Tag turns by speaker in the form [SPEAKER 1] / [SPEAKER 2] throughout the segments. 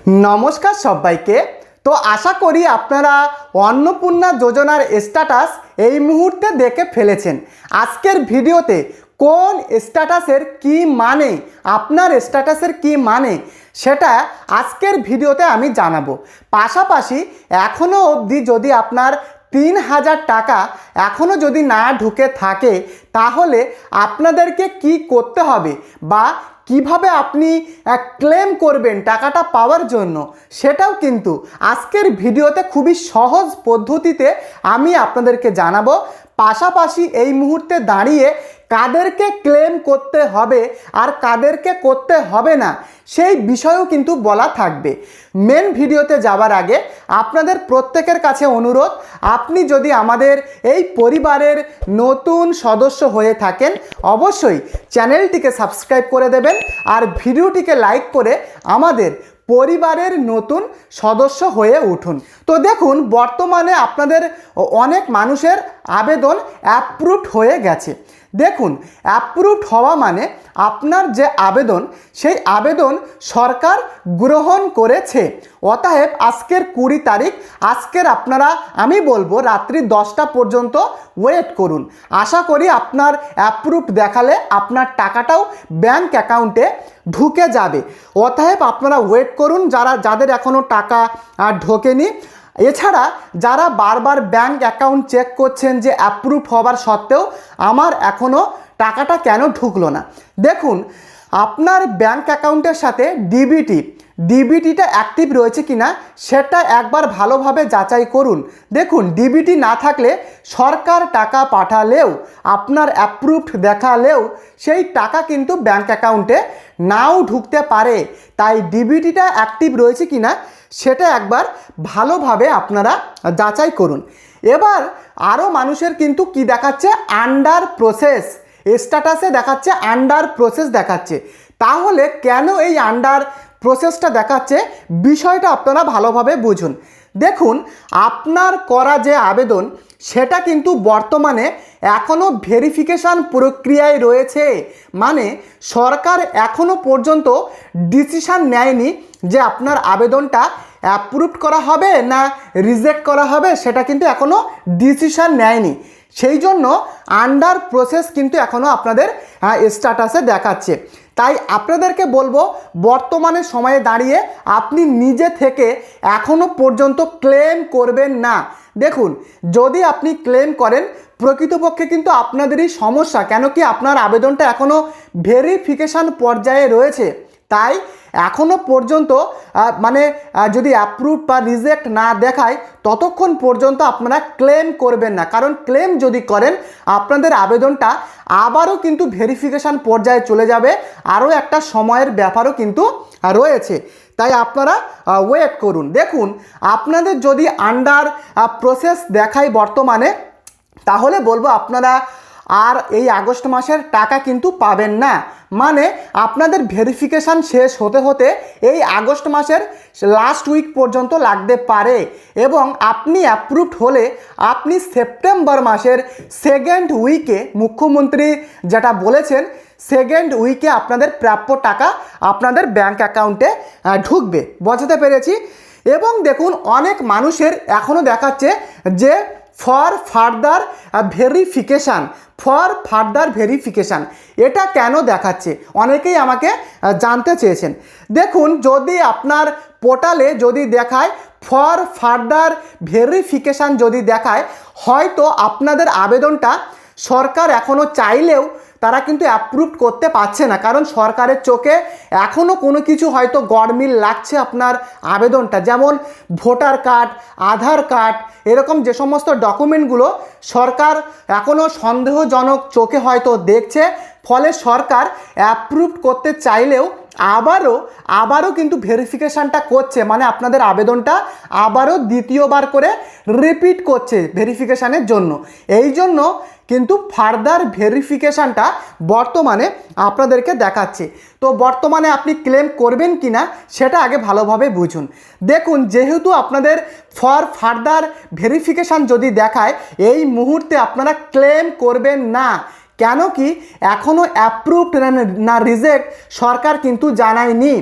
[SPEAKER 1] नमस्कार सबाइके। तो आशा करी आपनारा अन्नपूर्णा योजनार स्ट্যাটাস এই মুহূর্তে দেখে ফেলেছেন। আজকের ভিডিওতে কোন স্ট্যাটাসের কি মানে, আপনার স্ট্যাটাসের কি মানে সেটা আজকের ভিডিওতে আমি জানাবো। পাশাপাশি এখনো অবধি যদি আপনার ৩,০০০ টাকা এখনো যদি না ঢুকে থাকে তাহলে আপনাদেরকে কি করতে হবে বা কিভাবে আপনি ক্লেম করবেন টাকাটা পাওয়ার জন্য সেটাও কিন্তু আজকের ভিডিওতে খুবই সহজ পদ্ধতিতে আমি আপনাদেরকে জানাবো। পাশাপাশি এই মুহূর্তে দাঁড়িয়ে কাদেরকে ক্লেম করতে হবে আর কাদেরকে করতে হবে না সেই বিষয়েও কিন্তু বলা থাকবে। মেন ভিডিওতে যাবার আগে আপনাদের প্রত্যেকের কাছে অনুরোধ, আপনি যদি আমাদের এই পরিবারের নতুন সদস্য হয়ে থাকেন অবশ্যই চ্যানেলটিকে সাবস্ক্রাইব করে দেবেন আর ভিডিওটিকে লাইক করে আমাদের পরিবারের নতুন সদস্য হয়ে উঠুন। তো দেখুন, বর্তমানে আপনাদের অনেক মানুষের আবেদন অ্যাপ্রুভড হয়ে গেছে। দেখুন, অ্যাপ্রুভড হওয়া মানে আপনার যে আবেদন সেই আবেদন সরকার গ্রহণ করেছে। অতএব আজকের ২০ তারিখ, আজকের আপনারা আমি বলবো রাত্রি ১০টা পর্যন্ত ওয়েট করুন। আশা করি আপনার অ্যাপ্রুভড দেখালে আপনার টাকাটাও ব্যাংক অ্যাকাউন্টে ঢুকে যাবে। অতএব আপনারা ওয়েট করুন, যাদের এখনও টাকা ঢোকেনি। এছাড়া যারা বারবার ব্যাংক অ্যাকাউন্ট চেক করছেন যে অ্যাপ্রুভ হবার সত্ত্বেও আমার এখনও টাকাটা কেন ঢুকলো না, দেখুন আপনার ব্যাংক অ্যাকাউন্টের সাথে ডিবিটিটা অ্যাক্টিভ রয়েছে কিনা সেটা একবার ভালোভাবে যাচাই করুন। দেখুন, ডিবিটি না থাকলে সরকার টাকা পাঠালেও আপনার অ্যাপ্রুভড দেখালেও সেই টাকা কিন্তু ব্যাংক অ্যাকাউন্টে নাও ঢুকতে পারে। তাই ডিবিটিটা অ্যাক্টিভ রয়েছে কিনা সেটা একবার ভালোভাবে আপনারা যাচাই করুন। এবার আরও মানুষের কিন্তু কি দেখাচ্ছে, আন্ডার প্রসেস স্ট্যাটাসে দেখাচ্ছে, আন্ডার প্রসেস দেখাচ্ছে। তাহলে কেন এই আন্ডার প্রসেসটা দেখাচ্ছে বিষয়টা আপনারা ভালোভাবে বুঝুন। দেখুন, আপনার করা যে আবেদন সেটা কিন্তু বর্তমানে এখনও ভেরিফিকেশান প্রক্রিয়ায় রয়েছে। মানে সরকার এখনও পর্যন্ত ডিসিশান নেয়নি যে আপনার আবেদনটা অ্যাপ্রুভ করা হবে না রিজেক্ট করা হবে, সেটা কিন্তু এখনও ডিসিশান নেয়নি। সেই জন্য আন্ডার প্রসেস কিন্তু এখনও আপনাদের স্ট্যাটাসে দেখাচ্ছে। তাই আপনাদেরকে বলবো, বর্তমানে সময়ে দাঁড়িয়ে আপনি নিজে থেকে এখনও পর্যন্ত ক্লেম করবেন না। দেখুন, যদি আপনি ক্লেম করেন প্রকৃতপক্ষে কিন্তু আপনাদেরই সমস্যা, কেন কি আপনার আবেদনটা এখনও ভেরিফিকেশান পর্যায়ে রয়েছে। তাই এখনও পর্যন্ত যদি অ্যাপ্রুভ বা রিজেক্ট না দেখায় ততক্ষণ পর্যন্ত আপনারা ক্লেম করবেন না। কারণ ক্লেম যদি করেন আপনাদের আবেদনটা আবারও কিন্তু ভেরিফিকেশান পর্যায়ে চলে যাবে, আরও একটা সময়ের ব্যাপারও কিন্তু রয়েছে। তাই আপনারা ওয়েট করুন। দেখুন, আপনাদের যদি আন্ডার প্রসেস দেখায় বর্তমানে, তাহলে বলবো আপনারা আর এই আগস্ট মাসের টাকা কিন্তু পাবেন না। মানে আপনাদের ভেরিফিকেশান শেষ হতে হতে এই আগস্ট মাসের লাস্ট উইক পর্যন্ত লাগতে পারে এবং আপনি অ্যাপ্রুভড হলে আপনি সেপ্টেম্বর মাসের সেকেন্ড উইকে, মুখ্যমন্ত্রী যেটা বলেছেন, সেকেন্ড উইকে আপনাদের প্রাপ্য টাকা আপনাদের ব্যাংক অ্যাকাউন্টে ঢুকবে। বোঝাতে পেরেছি? এবং দেখুন, অনেক মানুষের এখনও দেখাচ্ছে যে ফর ফার্দার ভেরিফিকেশান, এটা কেন দেখাচ্ছে অনেকেই আমাকে জানতে চেয়েছেন। দেখুন, যদি আপনার পোর্টালে যদি দেখায় ফর ফার্দার ভেরিফিকেশান যদি দেখায়, হয়তো আপনাদের আবেদনটা সরকার এখনও চাইলেও তারা কিন্তু অ্যাপ্রুভ করতে পারছে না। কারণ সরকারের চোখে এখনও কোনো কিছু হয়তো গড়মিল লাগছে আপনার আবেদনটা, যেমন ভোটার কার্ড, আধার কার্ড, এরকম যে সমস্ত ডকুমেন্টগুলো সরকার এখনও সন্দেহজনক চোখে হয়তো দেখছে। ফলে সরকার অ্যাপ্রুভ করতে চাইলেও আবারও কিন্তু ভেরিফিকেশানটা করছে, মানে আপনাদের আবেদনটা আবারও দ্বিতীয়বার করে রিপিট করছে ভেরিফিকেশানের জন্য। এই জন্য কিন্তু ফার্দার ভেরিফিকেশানটা বর্তমানে আপনাদেরকে দেখাচ্ছে। তো বর্তমানে আপনি ক্লেম করবেন কি না সেটা আগে ভালোভাবে বুঝুন। দেখুন, যেহেতু আপনাদের ফর ফার্দার ভেরিফিকেশান যদি দেখায় এই মুহূর্তে আপনারা ক্লেম করবেন না। কেন কি এখনও অ্যাপ্রুভড না রিজেক্ট সরকার কিন্তু জানায়নি।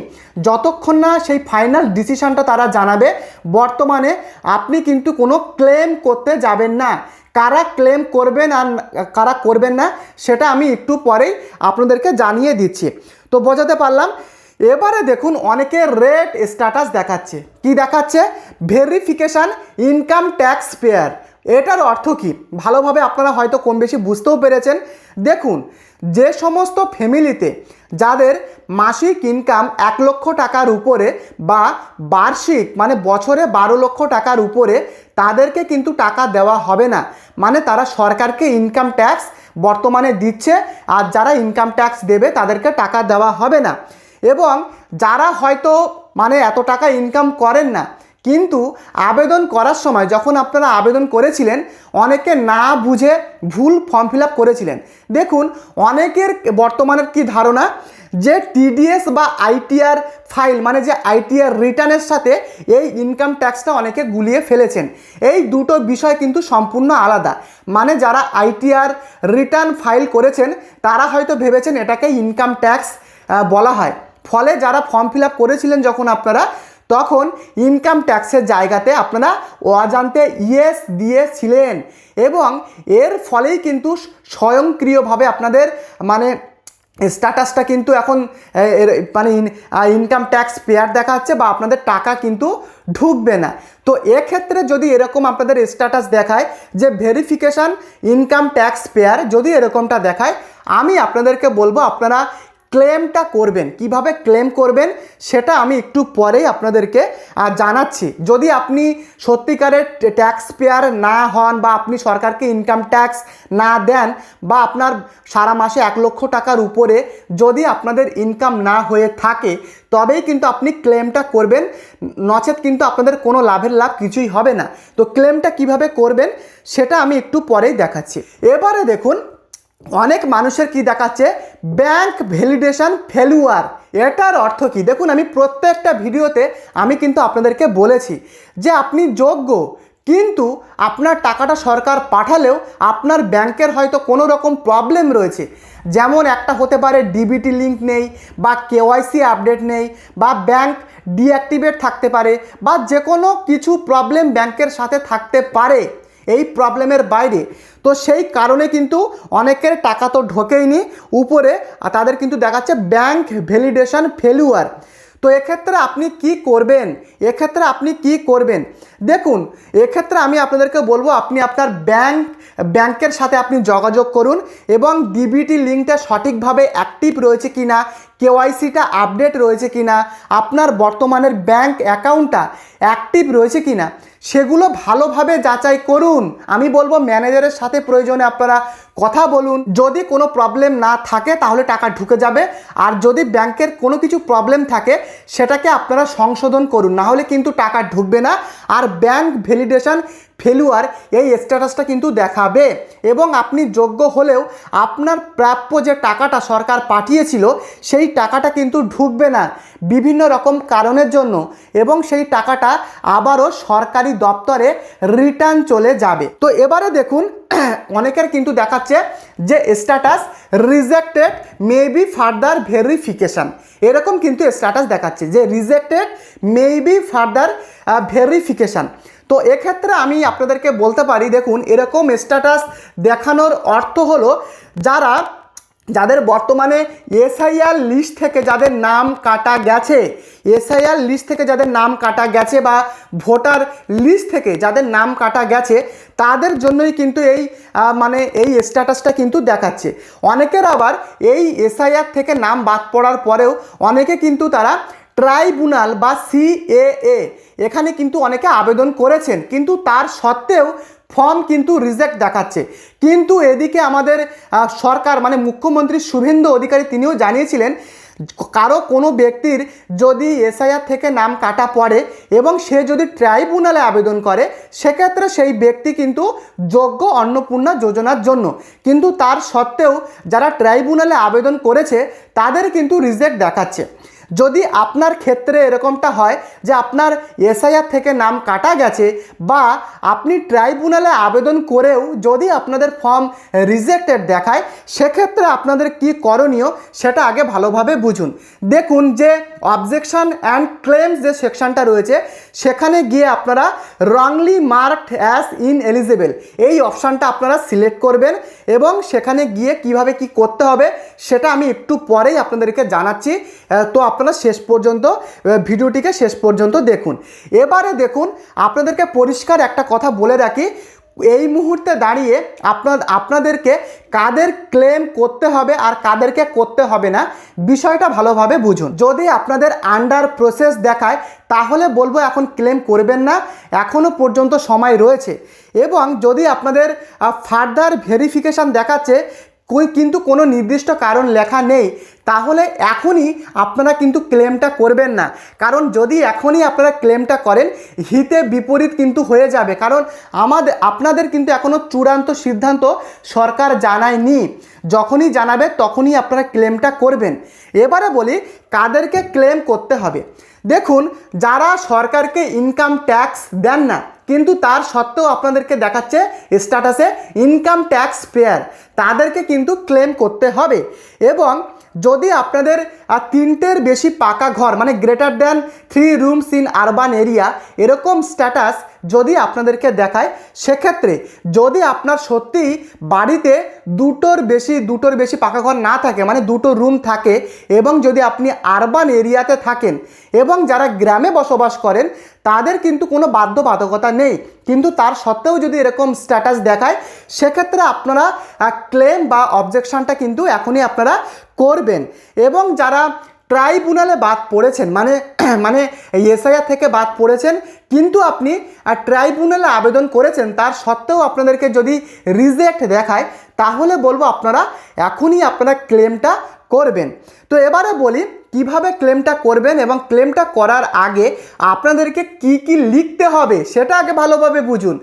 [SPEAKER 1] যতক্ষণ না সেই ফাইনাল ডিসিশনটা তারা জানাবে, বর্তমানে আপনি কিন্তু কোনো ক্লেম করতে যাবেন না। কারা ক্লেম করবেন আর কারা করবেন না সেটা আমি একটু পরেই আপনাদেরকে জানিয়ে দিচ্ছি। তো বোঝাতে পারলাম। এবারে দেখুন অনেকের রেড স্ট্যাটাস দেখাচ্ছে। কি দেখাচ্ছে? Verification income tax payer. এটার অর্থ কি ভালোভাবে আপনারা হয়তো কম বেশি বুঝতেও পেরেছেন। দেখুন, যে সমস্ত ফ্যামিলিতে যাদের মাসিক ইনকাম 1 লক্ষ টাকার উপরে বা বার্ষিক মানে বছরে 12 লক্ষ টাকার উপরে, তাদেরকে কিন্তু টাকা দেওয়া হবে না। মানে তারা সরকারকে ইনকাম ট্যাক্স বর্তমানে দিচ্ছে, আর যারা ইনকাম ট্যাক্স দেবে তাদেরকে টাকা দেওয়া হবে না। এবং যারা হয়তো মানে এত টাকা ইনকাম করেন না, কিন্তু আবেদন করার সময় যখন আপনারা আবেদন করেছিলেন অনেকে না বুঝে ভুল ফর্ম ফিল আপ করেছিলেন। দেখুন, অনেকের বর্তমানের কি ধারণা যে টিডিএস বা আইটিআর ফাইল মানে যে আইটিআর রিটার্নের সাথে এই ইনকাম ট্যাক্সটা অনেকে গুলিয়ে ফেলেছেন। এই দুটো বিষয় কিন্তু সম্পূর্ণ আলাদা। মানে যারা আইটিআর রিটার্ন ফাইল করেছেন তারা হয়তো ভেবেছেন এটাকে ইনকাম ট্যাক্স বলা হয়। ফলে যারা ফর্ম ফিল আপ করেছিলেন যখন আপনারা, তখন ইনকাম ট্যাক্সের জায়গাতে আপনারা অজান্তে ইয়েস দিয়েছিলেন, এবং এর ফলেই কিন্তু স্বয়ংক্রিয়ভাবে আপনাদের মানে স্ট্যাটাসটা কিন্তু এখন মানে ইনকাম ট্যাক্স পেয়ার দেখাচ্ছে, বা আপনাদের টাকা কিন্তু ঢুকবে না। তো এক্ষেত্রে যদি এরকম আপনাদের স্ট্যাটাস দেখায় যে ভেরিফিকেশান ইনকাম ট্যাক্স পেয়ার, যদি এরকমটা দেখায়, আমি আপনাদেরকে বলবো আপনারা ক্লেমটা করবেন। কিভাবে ক্লেম করবেন সেটা আমি একটু পরেই আপনাদেরকে জানাচ্ছি। যদি আপনি সত্যিকারের ট্যাক্স পেয়ার না হন, বা আপনি সরকারকে ইনকাম ট্যাক্স না দেন, বা আপনার সারা মাসে 1 লক্ষ টাকার উপরে যদি আপনাদের ইনকাম না হয়ে থাকে, তবেই কিন্তু আপনি ক্লেমটা করবেন। নচেত কিন্তু আপনাদের কোনো লাভের লাভ কিছুই হবে না। তো ক্লেমটা কিভাবে করবেন সেটা আমি একটু পরেই দেখাচ্ছি। এবারে দেখুন, অনেক মানুষের কি দেখাচ্ছে ব্যাংক ভ্যালিডেশন ফেলুয়ার। এটার অর্থ কি? দেখুন, আমি প্রত্যেকটা ভিডিওতে আমি কিন্তু আপনাদেরকে বলেছি যে আপনি যোগ্য, কিন্তু আপনার টাকাটা সরকার পাঠালেও আপনার ব্যাংকের হয়তো কোনো রকম প্রবলেম রয়েছে। যেমন একটা হতে পারে ডিবিটি লিঙ্ক নেই, বা কেওয়াইসি আপডেট নেই, বা ব্যাংক ডিঅ্যাক্টিভেট থাকতে পারে, বা যে কোনো কিছু প্রবলেম ব্যাংকের সাথে থাকতে পারে এই প্রবলেমের বাইরে। তো সেই কারণে কিন্তু অনেকের টাকা তো ঢোকেইনি উপরে, আর তাদের কিন্তু দেখাচ্ছে ব্যাংক ভ্যালিডেশন ফেলুয়ার। তো এক্ষেত্রে আপনি কি করবেন? দেখুন, এক্ষেত্রে আমি আপনাদেরকে বলবো আপনি আপনার ব্যাংকের সাথে আপনি যোগাযোগ করুন, এবং ডিবিটি লিঙ্কটা সঠিকভাবে অ্যাক্টিভ রয়েছে কিনা, কেওয়াইসিটা আপডেট রয়েছে কিনা, আপনার বর্তমানের ব্যাংক অ্যাকাউন্টটা অ্যাক্টিভ রয়েছে কিনা সেগুলো ভালোভাবে যাচাই করুন। আমি বলবো ম্যানেজারের সাথে প্রয়োজনে আপনারা কথা বলুন। যদি কোনো প্রবলেম না থাকে তাহলে টাকা ঢুকে যাবে, আর যদি ব্যাংকের কোনো কিছু প্রবলেম থাকে সেটাকে আপনারা সংশোধন করুন, না হলে কিন্তু টাকা ঢুকবে না। আর ব্যাংক ভ্যালিডেশন ফেলুয়ার এই স্ট্যাটাসটা কিন্তু দেখাবে, এবং আপনি যোগ্য হলেও আপনার প্রাপ্য যে টাকাটা সরকার পাঠিয়েছিল সেই টাকাটা কিন্তু ঢুকবে না বিভিন্ন রকম কারণের জন্য, এবং সেই টাকাটা আবারও সরকারি দপ্তরে রিটার্ন চলে যাবে। তো এবারে দেখুন, অনেকের কিন্তু দেখাচ্ছে যে status rejected may be further verification. এরকম কিন্তু স্ট্যাটাস দেখাচ্ছে যে rejected may be further verification. তো এক্ষেত্রে আমি আপনাদেরকে বলতে পারি, দেখুন, এরকম স্ট্যাটাস দেখানোর অর্থ হলো যাদের বর্তমানে এসআইআর লিস্ট থেকে যাদের নাম কাটা গেছে, বা ভোটার লিস্ট থেকে যাদের নাম কাটা গেছে, তাদের জন্যই কিন্তু এই স্ট্যাটাসটা কিন্তু দেখাচ্ছে। অনেকের আবার এই এসআইআর থেকে নাম বাদ পড়ার পরেও অনেকে কিন্তু তারা ট্রাইব্যুনাল বা সিএএ এখানে কিন্তু অনেকে আবেদন করেছেন, কিন্তু তার সত্ত্বেও ফর্ম কিন্তু রিজেক্ট দেখাচ্ছে। কিন্তু এদিকে আমাদের সরকার মানে মুখ্যমন্ত্রী শুভেন্দু অধিকারী তিনিও জানিয়েছিলেন, কোনো ব্যক্তির যদি এসআইআর থেকে নাম কাটা পড়ে এবং সে যদি ট্রাইব্যুনালে আবেদন করে, সেক্ষেত্রে সেই ব্যক্তি কিন্তু যোগ্য অন্নপূর্ণা যোজনার জন্য। কিন্তু তার সত্ত্বেও যারা ট্রাইব্যুনালে আবেদন করেছে তাদের কিন্তু রিজেক্ট দেখাচ্ছে। যদি আপনার ক্ষেত্রে এরকমটা হয় যে আপনার এসআইআর থেকে নাম কাটা গেছে বা আপনি ট্রাইব্যুনালে আবেদন করেও যদি আপনাদের ফর্ম রিজেক্টেড দেখায়, সেক্ষেত্রে আপনাদের কি করণীয় সেটা আগে ভালোভাবে বুঝুন। দেখুন যে অবজেকশন অ্যান্ড ক্লেমস যে সেকশনটা রয়েছে সেখানে গিয়ে আপনারা রংলি মার্কড অ্যাজ ইনএলিজিবল এই অপশানটা আপনারা সিলেক্ট করবেন এবং সেখানে গিয়ে কিভাবে কি করতে হবে সেটা আমি একটু পরেই আপনাদেরকে জানাচ্ছি। তো আপনারা শেষ পর্যন্ত ভিডিওটিকে শেষ পর্যন্ত দেখুন। এবারে দেখুন, আপনাদেরকে পরিষ্কার একটা কথা বলে রাখি, এই মুহূর্তে দাঁড়িয়ে আপনাদেরকে কাদের ক্লেম করতে হবে আর কাদেরকে করতে হবে না বিষয়টা ভালোভাবে বুঝুন। যদি আপনাদের আন্ডার প্রসেস দেখায় তাহলে বলবো এখন ক্লেম করবেন না, এখনও পর্যন্ত সময় রয়েছে। এবং যদি আপনাদের ফার্দার ভেরিফিকেশান দেখাচ্ছে কিন্তু কোনো নির্দিষ্ট কারণ লেখা নেই, তাহলে এখনই আপনারা কিন্তু ক্লেমটা করবেন না। কারণ যদি এখনই আপনারা ক্লেমটা করেন হিতে বিপরীত কিন্তু হয়ে যাবে, কারণ আপনাদের কিন্তু এখনও চূড়ান্ত সিদ্ধান্ত সরকার জানায়নি। যখনই জানাবে তখনই আপনারা ক্লেমটা করবেন। এবারে বলি কাদেরকে ক্লেম করতে হবে। দেখুন, যারা সরকারকে ইনকাম ট্যাক্স দেন না কিন্তু তার সত্ত্বেও আপনাদেরকে দেখাচ্ছে স্ট্যাটাসে ইনকাম ট্যাক্স পেয়ার, তাদেরকে কিন্তু ক্লেম করতে হবে। এবং যদি আপনাদের 3টের বেশি পাকা ঘর মানে greater than 3 rooms in urban area এরকম স্ট্যাটাস যদি আপনাদেরকে দেখায়, সেক্ষেত্রে যদি আপনার সত্যিই বাড়িতে দুটোর বেশি পাকা ঘর না থাকে মানে 2টো রুম থাকে এবং যদি আপনি আরবান এরিয়াতে থাকেন এবং যারা গ্রামে বসবাস করেন তাদের কিন্তু কোনো বাধ্যবাধকতা নেই, কিন্তু তার সত্ত্বেও যদি এরকম স্ট্যাটাস দেখায় সেক্ষেত্রে আপনারা ক্লেম বা অবজেকশনটা কিন্তু এখনই আপনারা করবেন। এবং যারা ট্রাইব্যুনালে বাদ পড়েছেন মানে এসআইআর থেকে বাদ পড়েছেন কিন্তু আপনি ট্রাইব্যুনালে আবেদন করেছেন, তার সত্ত্বেও আপনাদেরকে যদি রিজেক্ট দেখায় তাহলে বলবো আপনারা এখনই আপনারা ক্লেমটা করবেন। তো এবারে বলি কিভাবে ক্লেমটা করবেন এবং ক্লেমটা করার আগে আপনাদেরকে কি লিখতে হবে সেটা আগে ভালোভাবে বুঝুন।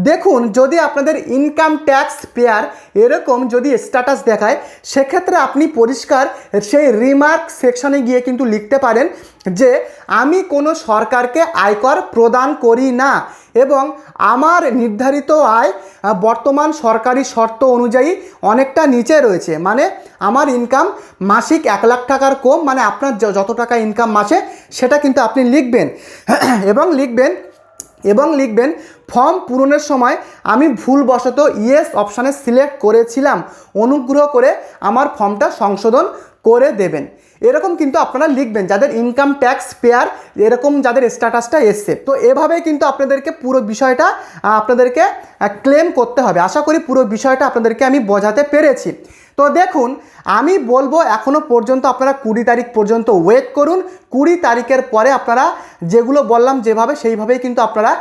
[SPEAKER 1] দেখুন, যদি আপনাদের ইনকাম ট্যাক্স পেয়ার এরকম যদি স্ট্যাটাস দেখায় সেক্ষেত্রে আপনি পরিষ্কার সেই রিমার্ক সেকশনে গিয়ে কিন্তু লিখতে পারেন যে আমি কোনো সরকারকে আয়কর প্রদান করি না এবং আমার নির্ধারিত আয় বর্তমান সরকারি শর্ত অনুযায়ী অনেকটা নিচে রয়েছে, মানে আমার ইনকাম মাসিক 1 লাখ টাকার কম, মানে আপনার যত টাকা ইনকাম মাসে সেটা কিন্তু আপনি লিখবেন এবং লিখবেন ফর্ম পূরণের সময় আমি ভুলবশত ইয়েস অপশানে সিলেক্ট করেছিলাম, অনুগ্রহ করে আমার ফর্মটা সংশোধন করে দেবেন। এরকম কিন্তু আপনারা লিখবেন যাদের ইনকাম ট্যাক্স পেয়ার এরকম যাদের স্ট্যাটাসটা এসছে। তো এভাবেই কিন্তু আপনাদেরকে পুরো বিষয়টা আপনাদেরকে ক্লেম করতে হবে। আশা করি পুরো বিষয়টা আপনাদেরকে আমি বোঝাতে পেরেছি। তো দেখুন, আমি বলবো এখনও পর্যন্ত আপনারা 20 তারিখ পর্যন্ত ওয়েট করুন। 20 তারিখের পরে আপনারা যেগুলো বললাম যেভাবে সেইভাবেই কিন্তু আপনারা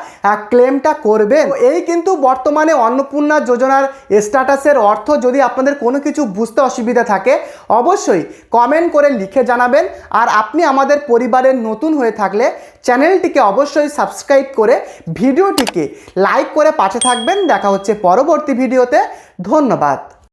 [SPEAKER 1] ক্লেমটা করবেন। এই কিন্তু বর্তমানে অন্নপূর্ণা যোজনার স্ট্যাটাসের অর্থ। যদি আপনাদের কোনো কিছু বুঝতে অসুবিধা থাকে অবশ্যই কমেন্ট করে লিখে জানাবেন। আর আপনি আমাদের পরিবারের নতুন হয়ে থাকলে চ্যানেলটিকে অবশ্যই সাবস্ক্রাইব করে ভিডিওটিকে লাইক করে পাশে থাকবেন। দেখা হচ্ছে পরবর্তী ভিডিওতে। ধন্যবাদ।